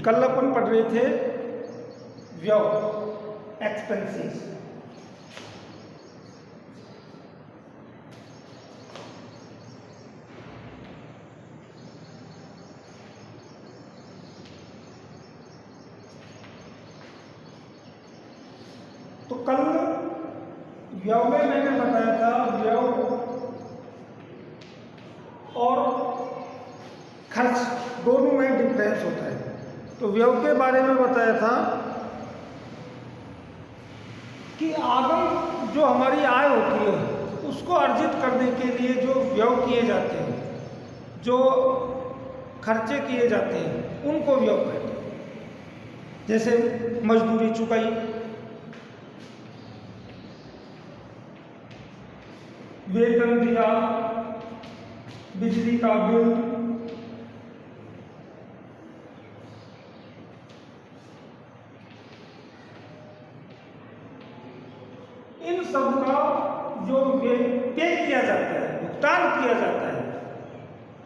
कल अपन पढ़ रहे थे व्यय, एक्सपेंसेस। तो कल व्यय में मैंने बताया था व्यय और खर्च दोनों में डिफरेंस होता है। तो व्यय के बारे में बताया था कि आगम जो हमारी आय होती है उसको अर्जित करने के लिए जो व्यय किए जाते हैं, जो खर्चे किए जाते हैं, उनको व्यय कहते हैं। जैसे मजदूरी चुकाई, वेतन दिया, बिजली का बिल, इन सब का जो पे किया जाता है, भुगतान किया जाता है,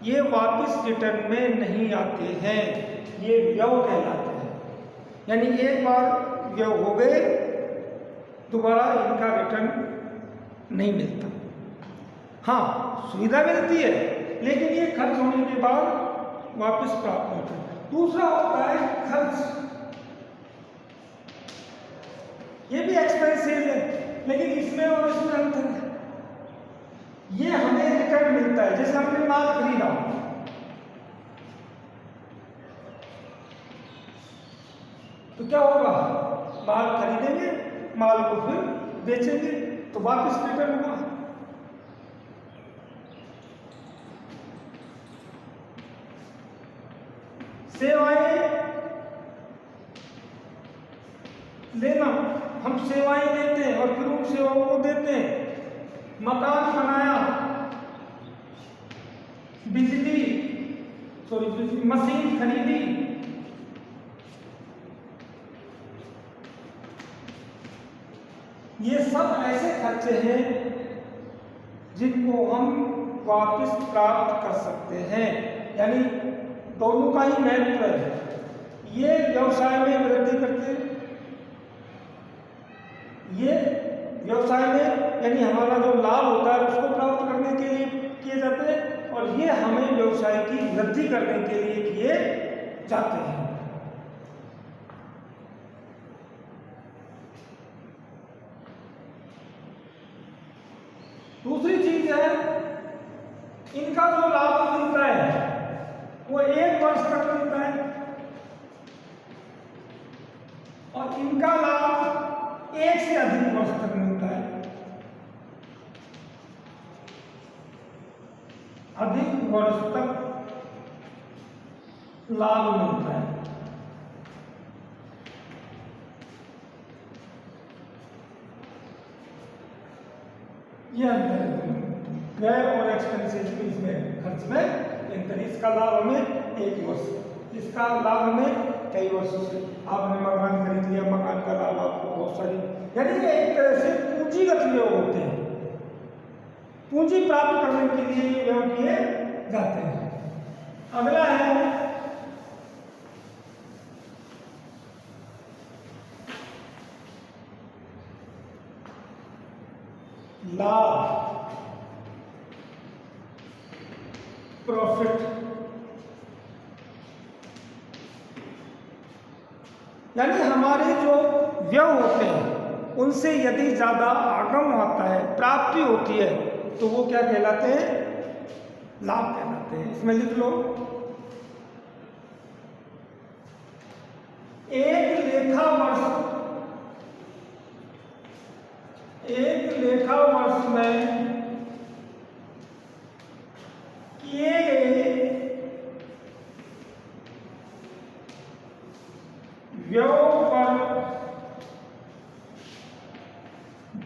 ये वापस रिटर्न में नहीं आते हैं, ये व्यय कहलाते हैं। यानी एक बार व्यय हो गए, दोबारा इनका रिटर्न नहीं मिलता। हाँ, सुविधा मिलती है, लेकिन ये खर्च होने के बाद वापस प्राप्त होता है। दूसरा होता है खर्च, ये भी एक्सपेंसिव है, लेकिन इसमें और इसमें अंतर है। ये हमें रिटर्न मिलता है। जैसे हमने माल खरीदा, तो क्या होगा, माल खरीदेंगे, माल को फिर बेचेंगे, तो वापस रिटर्न होगा। सेवाएं लेना, हम सेवाएं लेते हैं और फिर उन सेवाओं को देते हैं। मकान बनाया, बिजली मशीन खरीदी, ये सब ऐसे खर्चे हैं जिनको हम वापस प्राप्त कर सकते हैं। यानी दोनों का ही महत्व है। ये व्यवसाय में वृद्धि करते हैं, ये व्यवसाय में यानी हमारा जो लाभ होता है उसको प्राप्त करने के लिए किए जाते हैं, और ये हमें व्यवसाय की वृद्धि करने के लिए किए जाते हैं। दूसरी चीज है, इनका जो लाभ मिलता है वो 1 वर्ष तक मिलता है, और इनका लाभ 1 से अधिक वर्ष तक मिलता है। अधिक वर्ष तक लाभ मिलता है। यह अंतर है व्यय और एक्सपेंसेस के इसमें, खर्च में अंतर। इसका लाभ हमें 1 वर्ष, इसका लाभ हमें कई वर्षों से। आपने मकान खरीद लिया, मकान का लाभ आपको बहुत सारी, यानी एक तरह से पूंजीगत व्यय होते हैं। पूंजी प्राप्त करने के लिए व्यय किए जाते हैं। अगला है लाभ, प्रॉफिट। यानी हमारे जो व्यय होते हैं उनसे यदि ज्यादा आगम आता है, प्राप्ति होती है, तो वो क्या कहलाते हैं, लाभ कहलाते हैं। इसमें लिख लो, एक लेखा वर्ष में किए गए व्यय पर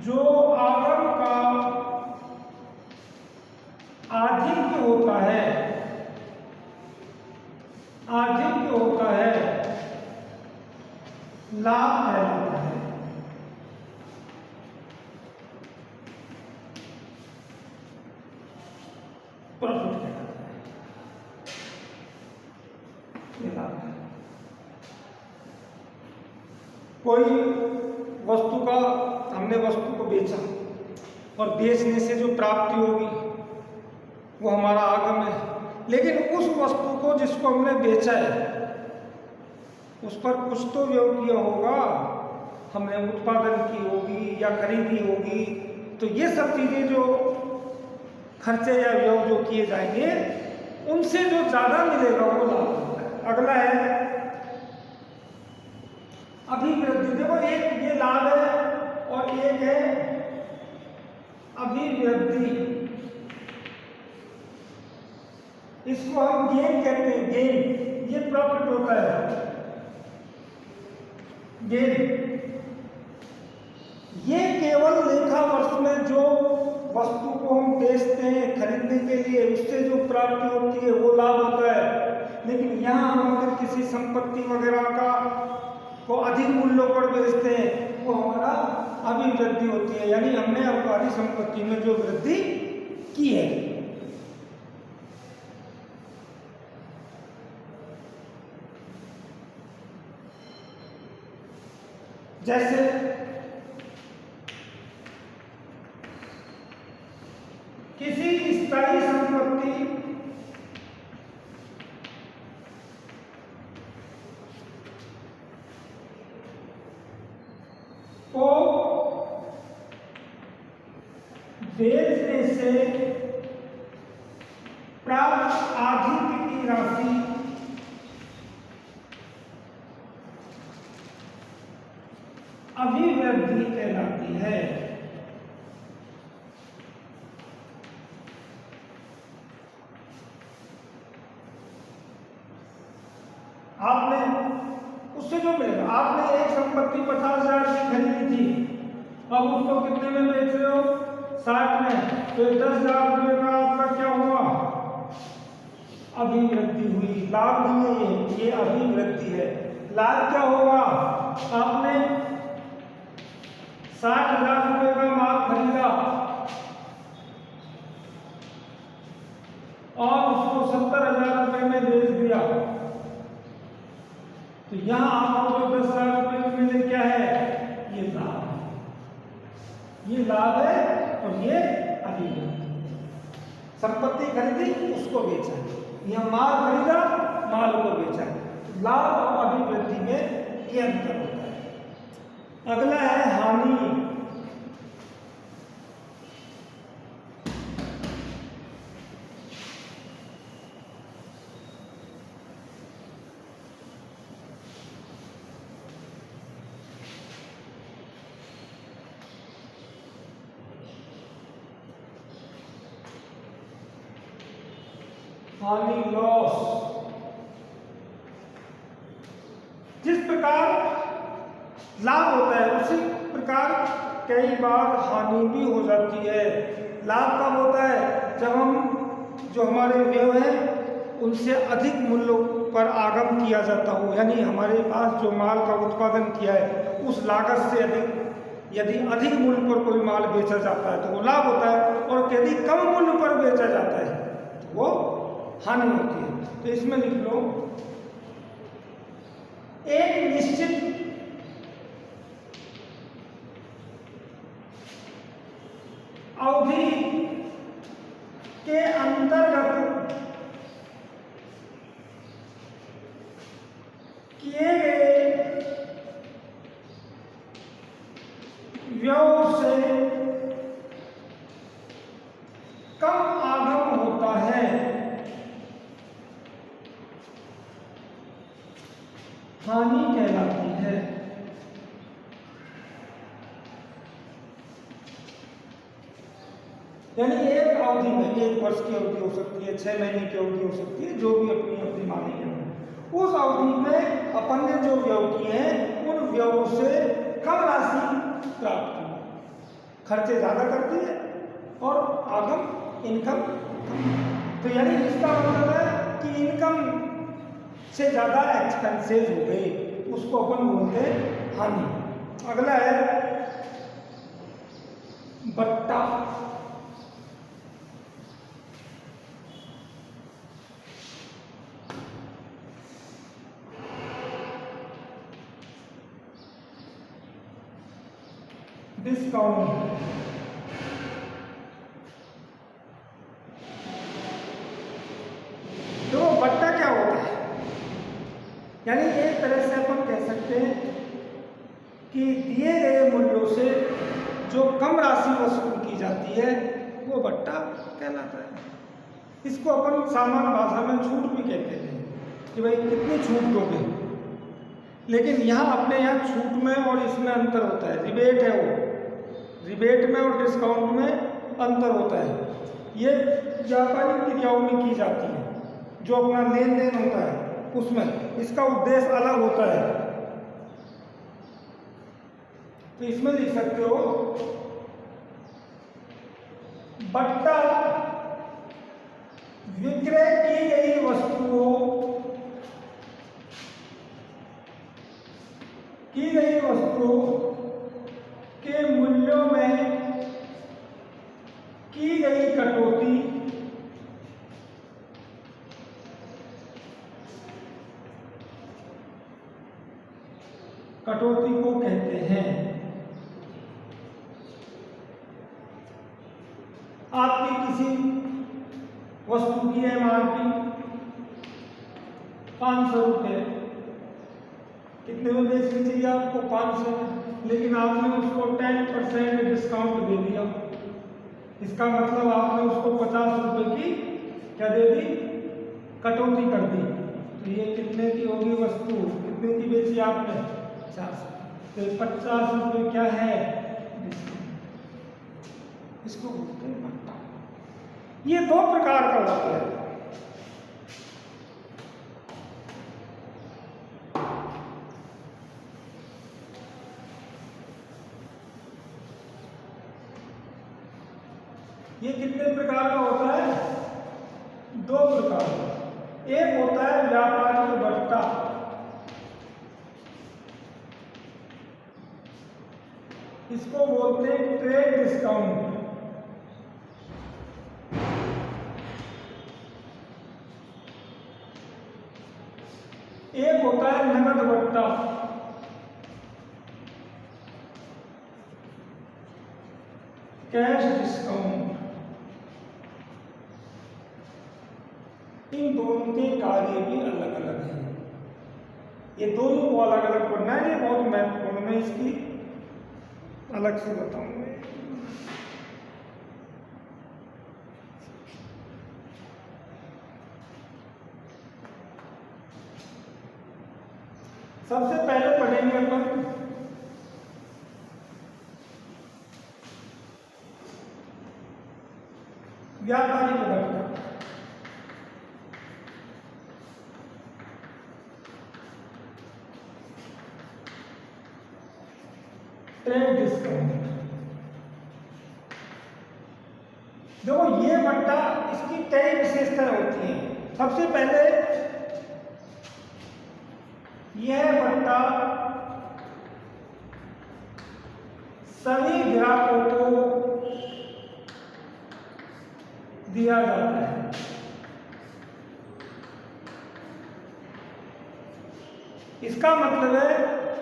जो आगम का आधिक्य होता है, लाभ कहलाता है। प्रॉफिट कहलाता है, ये लाभ है। कोई वस्तु का हमने वस्तु को बेचा और बेचने से जो प्राप्ति होगी वो हमारा आगम है, लेकिन उस वस्तु को जिसको हमने बेचा है उस पर कुछ तो व्यय किया होगा, हमने उत्पादन की होगी या खरीदी होगी, तो ये सब चीजें जो खर्चे या व्यय जो किए जाएंगे उनसे जो ज्यादा मिलेगा वो लाभ होता है। अगला है अभिवृद्धि। देखो एक ये लाभ है और एक है अभिवृद्धि। इसको हम गेन कहते हैं, गेन, ये प्रॉफिट होता है, गेन। ये केवल लेखा वर्ष में जो वस्तु को हम बेचते हैं खरीदने के लिए उससे जो प्राप्ति होती है वो लाभ होता है। लेकिन यहाँ हम अगर किसी संपत्ति वगैरह का को अधिक मूल्यों पर बेचते हैं वो हमारा अभिवृद्धि होती है, यानी हमने हमारी संपत्ति में जो वृद्धि की है। जैसे किसी स्थायी संपत्ति को बेचने से प्राप्त आधिक्य की राशि अभिवृद्धि कहलाती है। आपने उससे जो मिलेगा, आपने एक संपत्ति 50,000 की खरीदी थी, अब उसको कितने में बेच रहे हो? 60 में, तो 10,000 रुपये का आपका क्या हुआ? अभिवृद्धि हुई। लाभ नहीं है ये अभिवृद्धि है। लाभ क्या होगा? आपने 60,000 रुपये का माल खरीदा और उसको 70,000 रुपये में बेच दिया, तो यहां आपको जो 10,000 रुपये में मिले क्या है? ये लाभ है, ये लाभ है और ये अभिवृद्धि। संपत्ति खरीदी उसको बेचा, यह माल खरीदा माल को बेचा, लाभ और अभिवृद्धि में ये अंतर होता है। अगला है हानि। हानि, लॉस। जिस प्रकार लाभ होता है उसी प्रकार कई बार हानि भी हो जाती है। लाभ कब होता है? जब हम जो हमारे व्यय हैं उनसे अधिक मूल्यों पर आगम किया जाता हो, यानी हमारे पास जो माल का उत्पादन किया है उस लागत से अधिक, यदि अधिक मूल्य पर कोई माल बेचा जाता है तो वो लाभ होता है, और यदि कम मूल्य पर बेचा जाता है तो वो हानि होती है। तो इसमें लिख लो, एक निश्चित अवधि के अंतर्गत किए गए व्यय से कम आगम होता है, हानि कहलाती है। यानी एक अवधि में, 1 वर्ष की अवधि हो सकती है, 6 महीने की अवधि हो सकती है, जो भी अपनी अवधि मानी है, उस अवधि में अपन ने जो व्यय किए हैं उन व्ययों से कम राशि प्राप्त की, खर्चे ज्यादा करती है और आगम इनकम। तो यानी इसका मतलब है कि इनकम से ज्यादा एक्सपेंसेस हो गए, उसको अपन बोलते हैं हानि। अगला है बट्टा। डिस्काउंट। तो बट्टा क्या होता है? यानी एक तरह से अपन कह सकते हैं कि दिए गए मूल्यों से जो कम राशि वसूल की जाती है वो बट्टा कहलाता है। इसको अपन सामान्य भाषा में छूट भी कहते हैं कि भाई कितनी छूट दोगे। लेकिन यहाँ अपने यहाँ छूट में और इसमें अंतर होता है। रिबेट है, वो रिबेट में और डिस्काउंट में अंतर होता है। ये व्यापारिक क्रियाओं में की जाती है, जो अपना लेन देन होता है उसमें इसका उद्देश्य अलग होता है। तो इसमें लिख सकते हो बट्टा विक्रय की गई वस्तुओं के मूल्यों में की गई कटौती को कहते हैं। आपकी किसी वस्तु की एमआरपी 500 रुपये, कितने में बेचनी चाहिए आपको? 500 में, लेकिन आपने उसको 10% डिस्काउंट दे दिया। इसका मतलब आपने उसको 50 रुपये की क्या दे दी? कटौती कर दी। तो ये कितने की होगी वस्तु? कितने की बेची आपने? 50। तो 50 रुपये क्या है? इसको बोलते हैं बट्टा। ये दो प्रकार का होता है। ये कितने प्रकार का होता है? दो प्रकार का। एक होता है व्यापारिक बट्टा, इसको बोलते हैं ट्रेड डिस्काउंट। एक होता है नगद बट्टा, कैश डिस्काउंट। इन दोनों के कार्य भी अलग अलग हैं। ये दोनों को अलग अलग पढ़ना है, ये बहुत महत्वपूर्ण है, इसकी अलग से बताऊंगा। सबसे पहले पढ़ेंगे अपन व्यापारिक बट्टा। Trade discount. देखो ये बट्टा, इसकी कई विशेषताएं होती हैं। सबसे पहले यह बट्टा सभी ग्राहकों को दिया जाता है। इसका मतलब है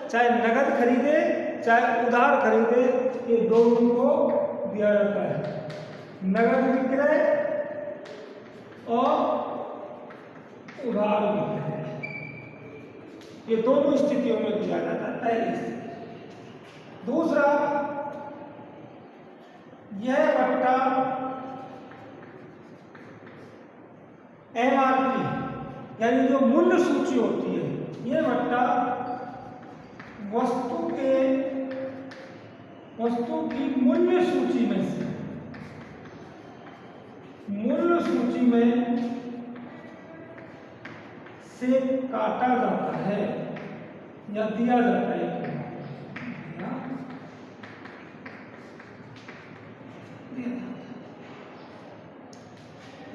चाहे नगद खरीदे चाहे उधार खरीदे, ये दोनों को दिया जाता है। नगद विक्रय और उधार विक्रय, ये दोनों स्थितियों में दिया जाता है। पहली स्थिति। दूसरा, यह बट्टा एमआरपी यानी जो मूल्य सूची होती है, यह बट्टा वस्तु की मूल्य सूची में से काटा जाता है या दिया जाता है।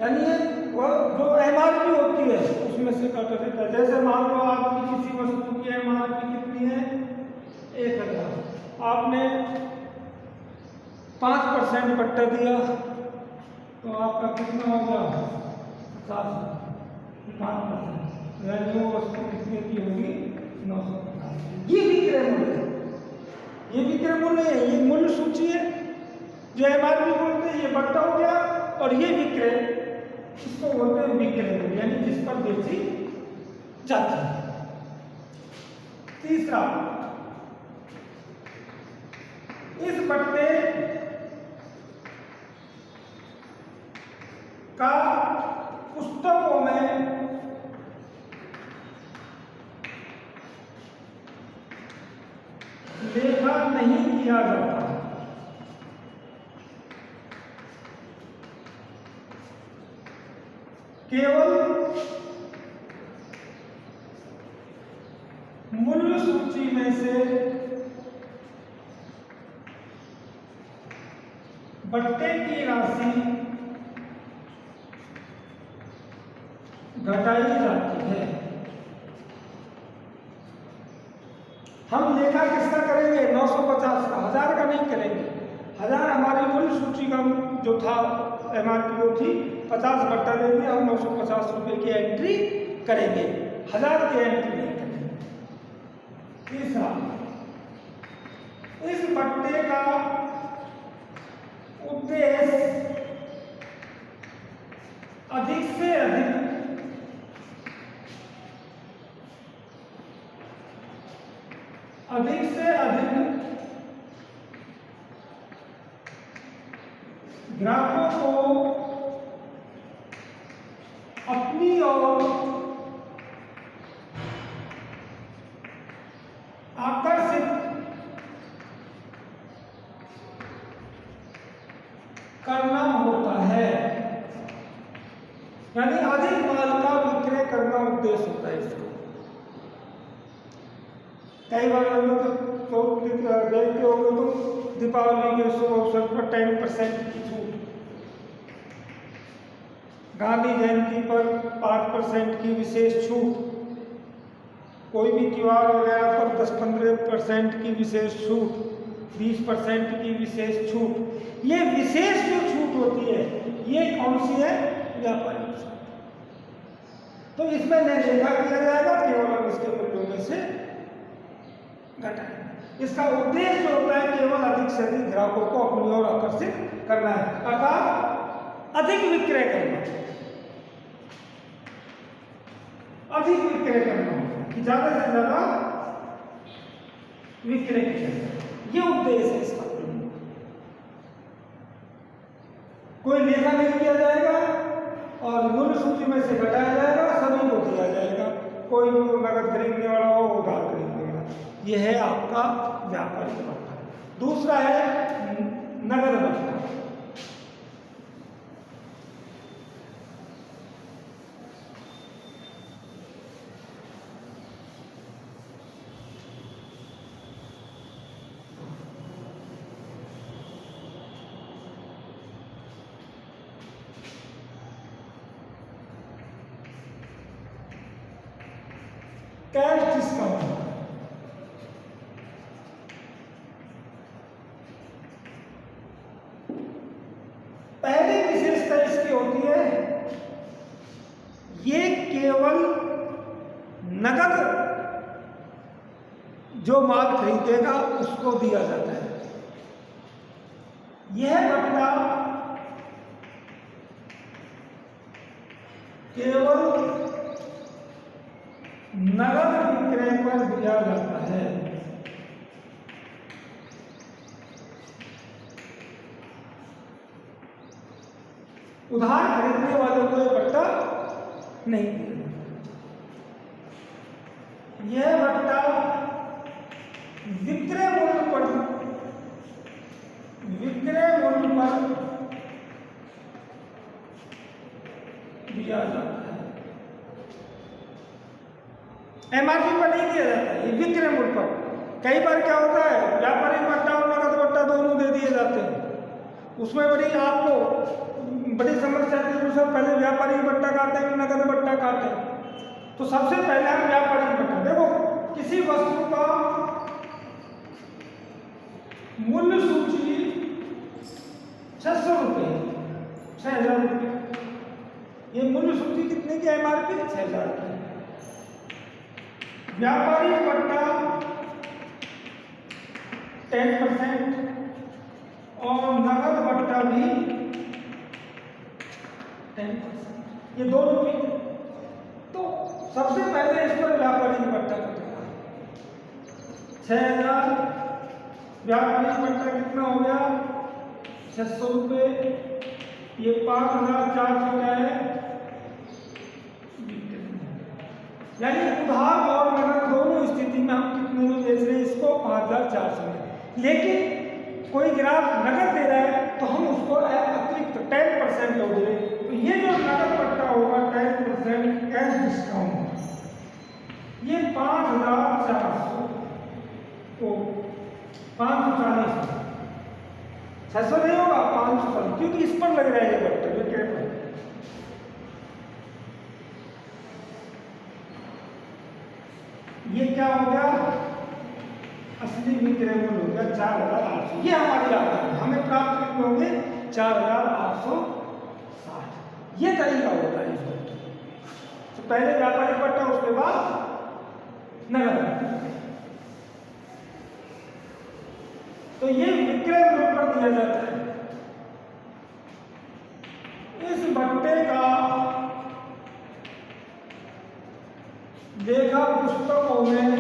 यानी वो जो एमआरपी होती है उसमें से काटा जाता है। जैसे मान लो आपकी किसी वस्तु की एमआरपी कितनी है? 1000। आपने 5% बट्टा दिया तो आपका कितना हो गया? 5%। यानी वो वस्तु कितने की होगी? 950। ये विक्रय मूल्य, ये विक्रय मूल्य है, ये मूल्य सूची है जो एमआरपी बोलते हैं, ये बट्टा हो गया। और ये विक्रय, इसको बोलते हैं विक्रय मूल्य, यानी जिस पर बेची जाती है। तीसरा, इस बट्टे का पुस्तकों में लेखा नहीं किया जाता। केवल मूल्य सूची में से बट्टे की राशि घटाई जाती है। हम लेखा किसका करेंगे? 950 का, 1000 का नहीं करेंगे। 1000 हमारी मूल्य सूची का जो था एमआरपी वो थी, 50 बट्टा दे दिया, हम 950 रुपए की एंट्री करेंगे, 1000 की एंट्री नहीं करेंगे। तीसरा, इस बट्टे का उद्देश्य अधिक से अधिक ग्राहकों को अपनी ओर आकर्षित करना होता है, यानी अधिक माल का विक्रय करना उद्देश्य होता है इसका। कई बार हम लोग तो देखते होंगे तो दीपावली के शुभ अवसर पर 10% की छूट, गांधी जयंती पर 5% की विशेष छूट, कोई भी त्योहार वगैरह पर 10-15% की विशेष छूट, 20% की विशेष छूट। ये विशेष जो छूट होती है ये कौन सी है? व्यापारी छूट। तो इसमें न लेखा किया जाएगा, केवल हम इसके मूल्यों में से घटाएंगे। इसका उद्देश्य जो होता है केवल अधिक से अधिक ग्राहकों को अपनी ओर आकर्षित करना है, अर्थात अधिक विक्रय करना, अधिक विक्रय करना कि ज्यादा से ज्यादा विक्रय किया जाए, ये उद्देश्य है इसका। कोई लेखा नहीं किया जाएगा और मूल्य सूची में से घटाया जाएगा, सभी को दिया जाएगा, कोई भी नगद खरीदने वाला हो, उधार खरीदने वाला। यह है आपका व्यापारिक बट्टा। दूसरा है नगद बट्टा। कैश डिस्काउंट, पहली विशेषता इसकी होती है ये केवल नगद जो माल खरीदेगा उसको दिया जाता है। यह बट्टा केवल नगद विक्रय पर दिया जाता है। उधार खरीदने वालों को यह बट्टा नहीं दिया जाता। यह बट्टा विक्रय मूल्य पर दिया जाता है, एमआरपी पर नहीं दिया जाता है, ये विक्रय मूल्य पर। कई बार क्या होता है, व्यापारिक बट्टा और नगद बट्टा दोनों दे दिए जाते हैं, उसमें आपको बड़ी समस्या थी। सर पहले व्यापारिक बट्टा काटे हैं, नगद बट्टा काटे। तो सबसे पहले हम व्यापारिक बट्टा, देखो किसी वस्तु का मूल्य सूची 600 रुपये, 6000 रुपये, ये मूल्य सूची कितने की? एमआरपी 6000 की। व्यापारिक बट्टा 10% और नगद बट्टा भी 10%। ये दोनों भी। तो सबसे पहले इस पर व्यापारिक बट्टा कटेगा 6000। व्यापारिक बट्टा कितना हो गया 600 रुपये। ये 5400 का है, यानी उधार और नगद दोनों स्थिति में हम कितने में बेच रहे हैं इसको 5400 में। लेकिन कोई ग्राहक नगद दे रहा है तो हम उसको अतिरिक्त 10% लोग दे। तो ये जो नगद बट्टा होगा 10% कैश डिस्काउंट, ये 5400 को 540 600 नहीं होगा 540, क्योंकि इस पर लग रहा है ये बट्टा विक्रय पर। ये क्या हो गया असली विक्रय मूल्य हो गया 4800। ये हमारी लागत है, हमें प्राप्त कितने होंगे 4860। ये तरीका होता है इसको। तो पहले व्यापारिक बट्टा उसके बाद नगद बट्टा। तो ये विक्रय मूल्य पर दिया जाता है। इस बट्टे का लेखा पुस्तकों में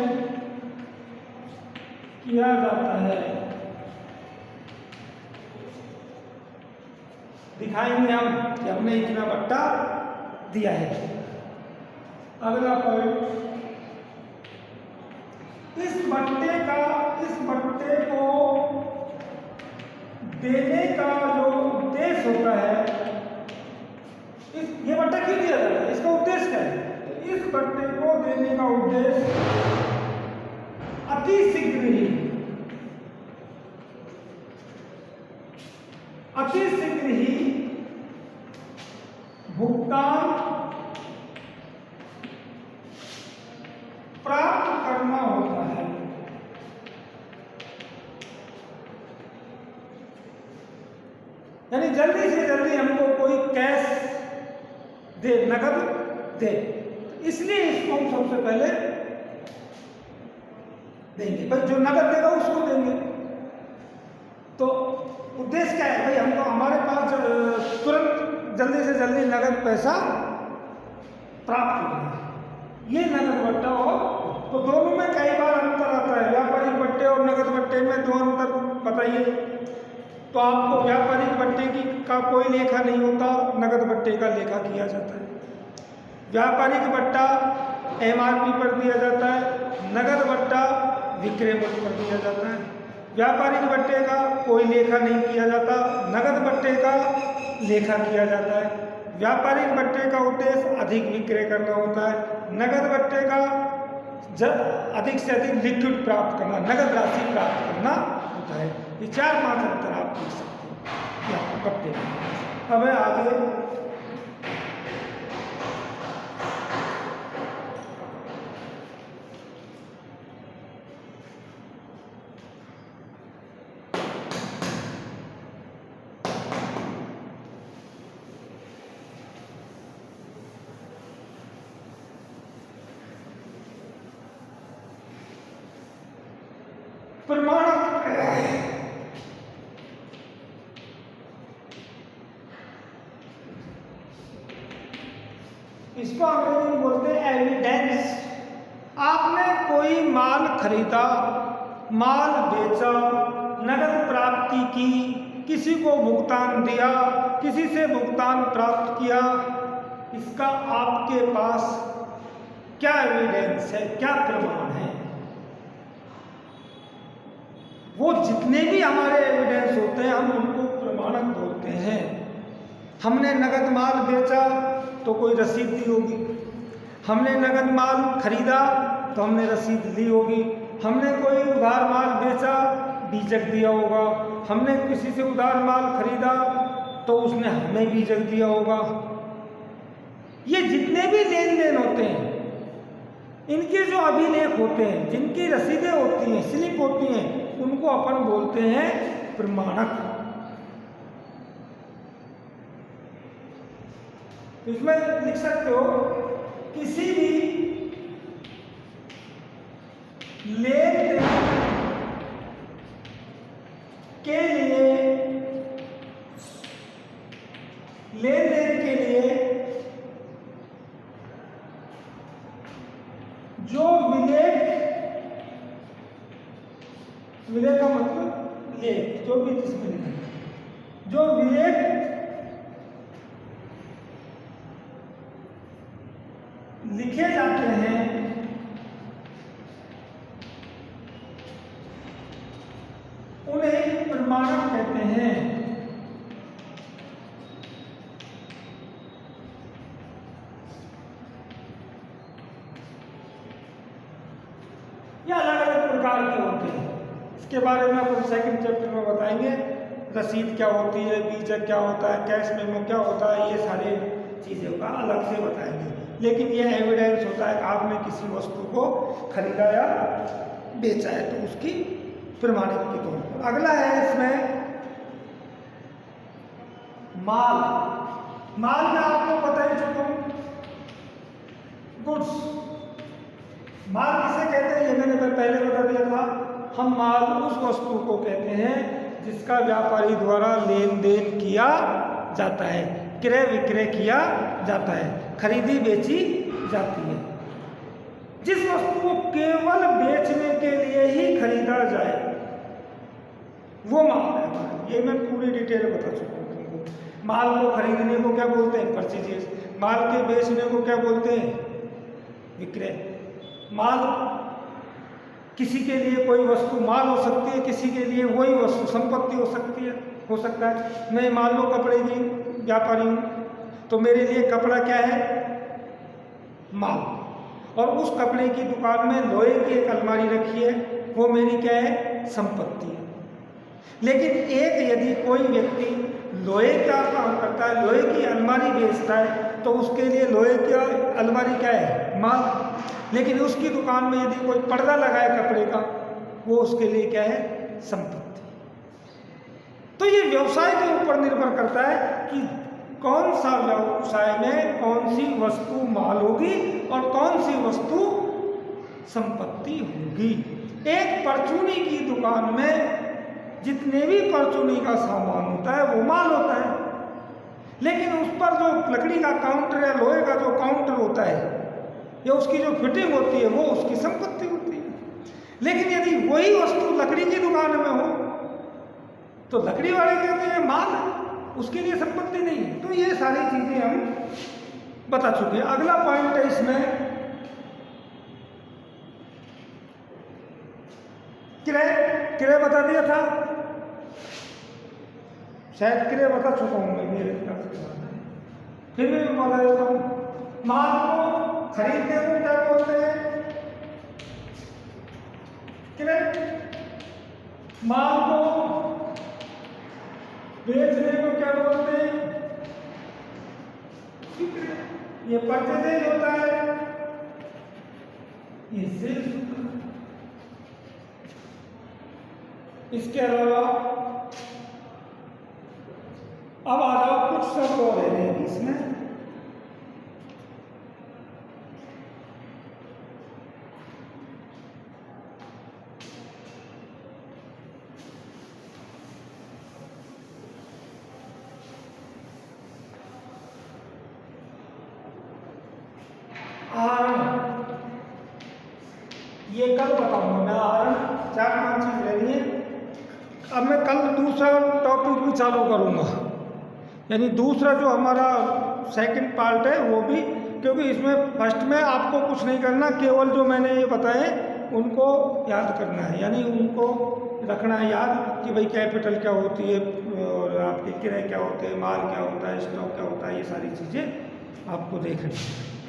किया जाता है। दिखाएंगे हम कि हमने इतना बट्टा दिया है। अगला पॉइंट, इस बट्टे को देने का जो उद्देश्य होता है, ये बट्टा क्यों दिया जाता है, इसका उद्देश्य क्या है? इस बट्टे को देने का उद्देश्य अति शीघ्र ही भुगतान प्राप्त करना होता है। यानी जल्दी से जल्दी हमको कोई कैश दे, नगद दे, इसलिए इसको हम सबसे पहले देंगे। भाई जो नगद देगा उसको देंगे। तो उद्देश्य क्या है भाई, हमको हमारे पास तुरंत जल्दी से जल्दी नगद पैसा प्राप्त हो जाए, ये नगद बट्टा हो। तो दोनों में कई बार अंतर आता है, व्यापारिक बट्टे और नगद बट्टे में दो अंतर बताइए। तो आपको व्यापारिक बट्टे का कोई लेखा नहीं होता, नगद बट्टे का लेखा किया जाता है। व्यापारिक बट्टा MRP पर दिया जाता है, नगद बट्टा विक्रय मूल्य पर दिया जाता है। व्यापारिक बट्टे का कोई लेखा नहीं किया जाता, नगद बट्टे का लेखा किया जाता है। व्यापारिक बट्टे का उद्देश्य अधिक विक्रय करना होता है, नगद बट्टे का अधिक से अधिक लिक्विड प्राप्त करना, नगद राशि प्राप्त करना होता है। ये 4-5 अंतर आप देख सकते हैं बट्टे में। अब आगे प्रमाणक। इसको अंग्रेजी में बोलते हैं एविडेंस। आपने कोई माल खरीदा, माल बेचा, नगद प्राप्ति की, किसी को भुगतान दिया, किसी से भुगतान प्राप्त किया, इसका आपके पास क्या एविडेंस है, क्या प्रमाण है? वो जितने भी हमारे एविडेंस होते हैं हम उनको प्रमाणक बोलते हैं। हमने नगद माल बेचा तो कोई रसीद दी होगी, हमने नगद माल खरीदा तो हमने रसीद ली होगी, हमने कोई उधार माल बेचा बीजक दिया होगा, हमने किसी से उधार माल खरीदा तो उसने हमें बीजक दिया होगा। ये जितने भी लेन देन होते हैं इनके जो अभिलेख होते हैं, जिनकी रसीदें होती हैं, स्लिप होती हैं, उनको अपन बोलते हैं प्रमाणक। इसमें लिख सकते हो किसी भी लेन देन के लिए, लेन देन के लिए जो विलेख का मतलब लेख, जो भी जिसमें लिखा, जो विलेख लिखे जाते हैं उन्हें प्रमाणक कहते हैं। ये अलग अलग प्रकार के होते हैं, इसके बारे में अपन सेकंड चैप्टर में बताएंगे। रसीद क्या होती है, बीजक क्या होता है, कैश मेमो क्या होता है, ये सारे चीज़ों का अलग से बताएंगे। लेकिन ये एविडेंस होता है कि आपने किसी वस्तु को खरीदा या बेचा है तो उसकी प्रमाणित के तौर पर। अगला है इसमें माल। माल में आपको पता ही चुका हूं, गुड्स। माल किसे कहते हैं ये मैंने पहले बता दिया था। हम माल उस वस्तु को कहते हैं जिसका व्यापारी द्वारा लेन देन किया जाता है, क्रय विक्रय किया जाता है, खरीदी बेची जाती है। जिस वस्तु को केवल बेचने के लिए ही खरीदा जाए वो माल है। ये मैं पूरी डिटेल बता चुका हूँ तुमको। माल को खरीदने को क्या बोलते हैं? परचेजेस। माल के बेचने को क्या बोलते हैं? विक्रय। माल किसी के लिए कोई वस्तु माल हो सकती है, किसी के लिए वही वस्तु संपत्ति हो सकती है, हो सकता है। मैं मान लो कपड़े की व्यापारी हूँ तो मेरे लिए कपड़ा क्या है? माल। और उस कपड़े की दुकान में लोहे की एक अलमारी रखी है, वो मेरी क्या है? संपत्ति है। लेकिन एक यदि कोई व्यक्ति लोहे का काम करता है, लोहे की अलमारी बेचता है, तो उसके लिए लोहे की अलमारी क्या है? माल। लेकिन उसकी दुकान में यदि कोई पर्दा लगाए कपड़े का, वो उसके लिए क्या है? संपत्ति। तो ये व्यवसाय के ऊपर निर्भर करता है कि कौन सा व्यवसाय में कौन सी वस्तु माल होगी और कौन सी वस्तु संपत्ति होगी। एक परचूनी की दुकान में जितने भी परचूनी का सामान होता है वो माल होता है, लेकिन उस पर जो लकड़ी का काउंटर या लोहे का जो काउंटर होता है या उसकी जो फिटिंग होती है वो उसकी संपत्ति होती है। लेकिन यदि वही वस्तु लकड़ी की दुकान में हो तो लकड़ी वाले कहते हैं माल, उसके लिए संपत्ति नहीं है। तो ये सारी चीजें हम बता चुके हैं। अगला पॉइंट है इसमें क्रय। क्रय बता दिया था, शायद क्रय बता चुका हूं मैं, मेरे ख्याल से फिर भी मैं बता देता हूं। माल को खरीदने को क्या बोलते हैं? क्रय। माल को बेचने को क्या बोलते हैं? ये परचेज होता है, ये सेल्स होता है। इसके अलावा अब आ जाओ कुछ शब्द और हैं इसमें। ये कल बताऊंगा मैं। आहरण 4-5 चीज रहनी है। अब मैं कल दूसरा टॉपिक भी चालू करूंगा, यानी दूसरा जो हमारा सेकंड पार्ट है वो भी, क्योंकि इसमें फर्स्ट में आपको कुछ नहीं करना, केवल जो मैंने ये बताए उनको याद करना है, यानी उनको रखना है याद कि भाई कैपिटल क्या होती है और आपके किराए क्या होते हैं, माल क्या होता है, स्टॉक क्या होता है, ये सारी चीज़ें आपको देखनी है।